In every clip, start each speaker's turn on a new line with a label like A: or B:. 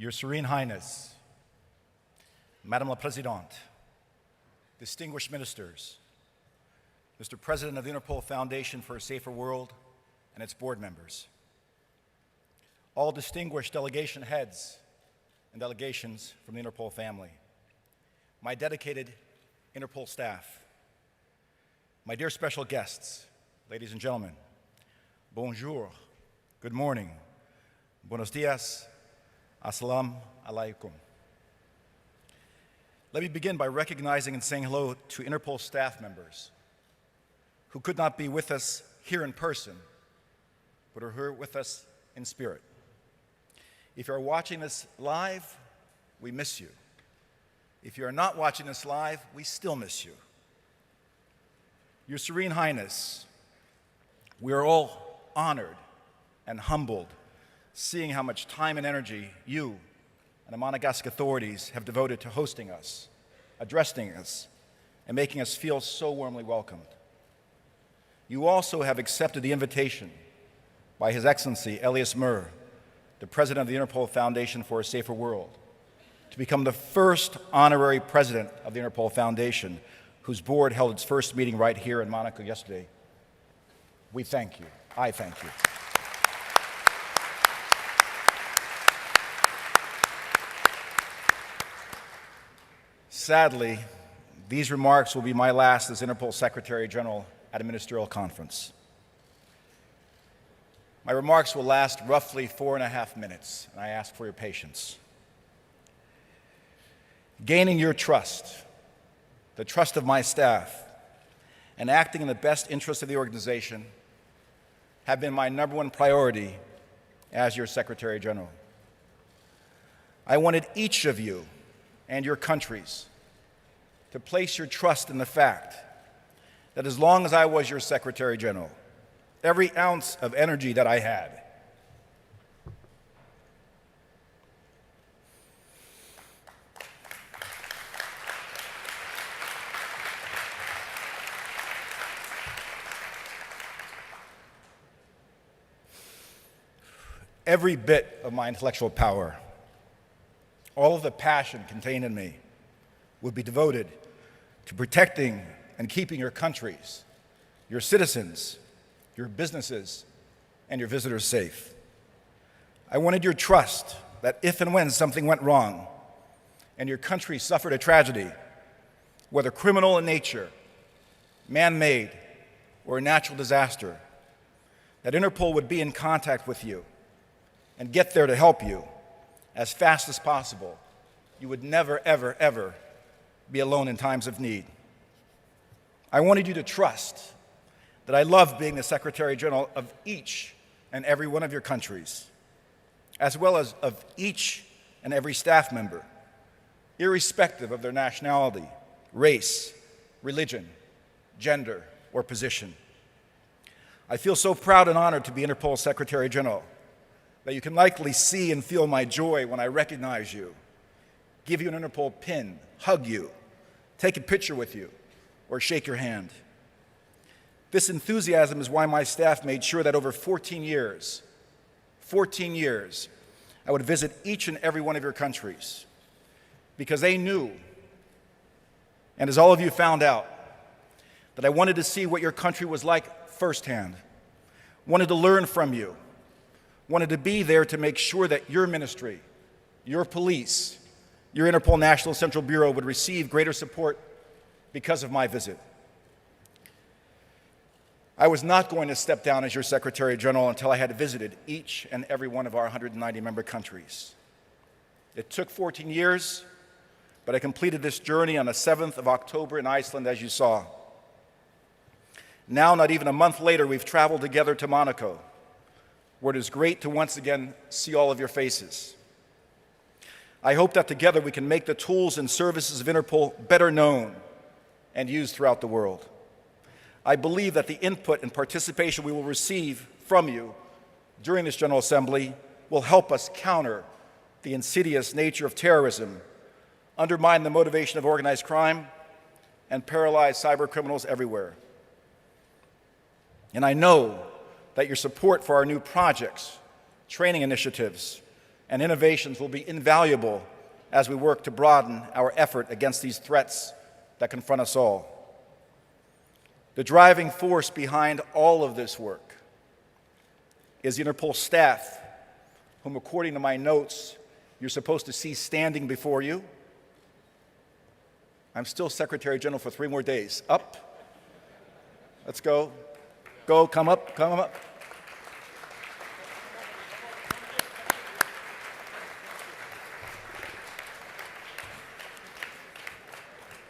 A: Your Serene Highness, Madame la Présidente, distinguished ministers, Mr. President of the Interpol Foundation for a Safer World and its board members, all distinguished delegation heads and delegations from the Interpol family, my dedicated Interpol staff, my dear special guests, ladies and gentlemen, bonjour, good morning, buenos dias, assalamu alaikum. Let me begin by recognizing and saying hello to Interpol staff members who could not be with us here in person, but are here with us in spirit. If you're watching this live, we miss you. If you're not watching this live, we still miss you. Your Serene Highness, we are all honored and humbled seeing how much time and energy you and the Monegasque authorities have devoted to hosting us, addressing us, and making us feel so warmly welcomed. You also have accepted the invitation by His Excellency Elias Murr, the President of the Interpol Foundation for a Safer World, to become the first honorary president of the Interpol Foundation, whose board held its first meeting right here in Monaco yesterday. We thank you. I thank you. Sadly, these remarks will be my last as Interpol Secretary General at a ministerial conference. My remarks will last roughly 4.5 minutes, and I ask for your patience. Gaining your trust, the trust of my staff, and acting in the best interest of the organization have been my #1 priority as your Secretary General. I wanted each of you and your countries to place your trust in the fact that as long as I was your Secretary General, every ounce of energy that I had, every bit of my intellectual power, all of the passion contained in me would be devoted to protecting and keeping your countries, your citizens, your businesses, and your visitors safe. I wanted your trust that if and when something went wrong and your country suffered a tragedy, whether criminal in nature, man-made, or a natural disaster, that Interpol would be in contact with you and get there to help you as fast as possible. You would never, ever, ever be alone in times of need. I wanted you to trust that I love being the Secretary General of each and every one of your countries, as well as of each and every staff member, irrespective of their nationality, race, religion, gender, or position. I feel so proud and honored to be Interpol Secretary General that you can likely see and feel my joy when I recognize you, give you an Interpol pin, hug you, take a picture with you, or shake your hand. This enthusiasm is why my staff made sure that over 14 years, I would visit each and every one of your countries, because they knew, and as all of you found out, that I wanted to see what your country was like firsthand, wanted to learn from you, wanted to be there to make sure that your ministry, your police, your Interpol National Central Bureau would receive greater support because of my visit. I was not going to step down as your Secretary General until I had visited each and every one of our 190 member countries. It took 14 years, but I completed this journey on the 7th of October in Iceland, as you saw. Now, not even a month later, we've traveled together to Monaco, where it is great to once again see all of your faces. I hope that together we can make the tools and services of Interpol better known and used throughout the world. I believe that the input and participation we will receive from you during this General Assembly will help us counter the insidious nature of terrorism, undermine the motivation of organized crime, and paralyze cyber criminals everywhere. And I know that your support for our new projects, training initiatives, and innovations will be invaluable as we work to broaden our effort against these threats that confront us all. The driving force behind all of this work is the Interpol staff, whom, according to my notes, you're supposed to see standing before you. I'm still Secretary General for 3 more days. Up. Let's go. Go, come up, come up.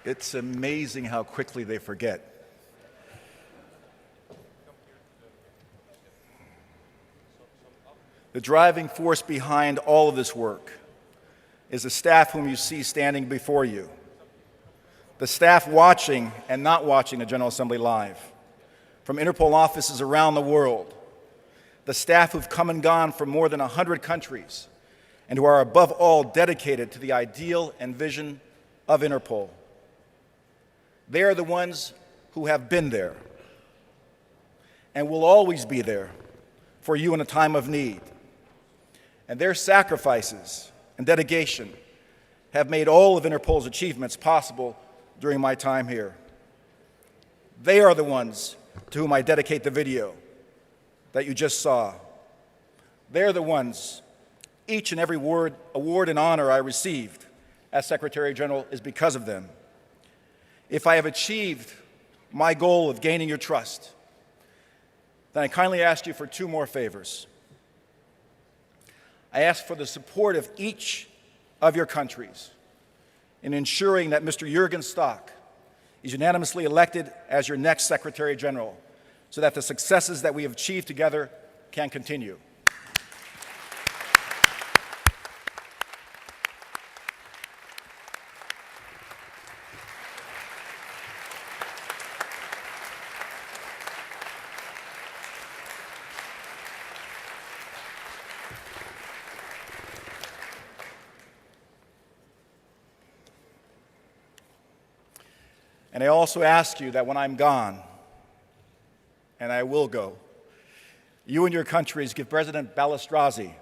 A: It's amazing how quickly they forget. The driving force behind all of this work is the staff whom you see standing before you. The staff watching and not watching the General Assembly live, from Interpol offices around the world. The staff who've come and gone from more than 100 countries and who are above all dedicated to the ideal and vision of Interpol. They are the ones who have been there and will always be there for you in a time of need. And their sacrifices and dedication have made all of Interpol's achievements possible during my time here. They are the ones to whom I dedicate the video that you just saw. They're the ones, each and every award and honor I received as Secretary General is because of them. If I have achieved my goal of gaining your trust, then I kindly ask you for 2 more favors. I ask for the support of each of your countries in ensuring that Mr. Jürgen Stock is unanimously elected as your next Secretary General so that the successes that we have achieved together can continue. And I also ask you that when I'm gone, and I will go, you and your countries give President Balistrazi,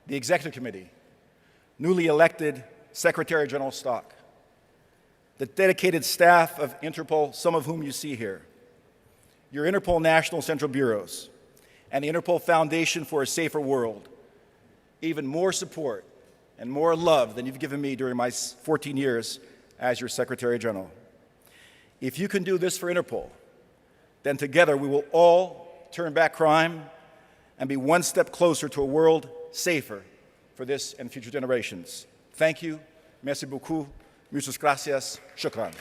A: the Executive Committee, newly elected Secretary General Stock, the dedicated staff of Interpol, some of whom you see here, your Interpol National Central Bureaus, and the Interpol Foundation for a Safer World, even more support and more love than you've given me during my 14 years as your Secretary General. If you can do this for Interpol, then together we will all turn back crime and be one step closer to a world safer for this and future generations. Thank you. Merci beaucoup. Muchas gracias. Shukran.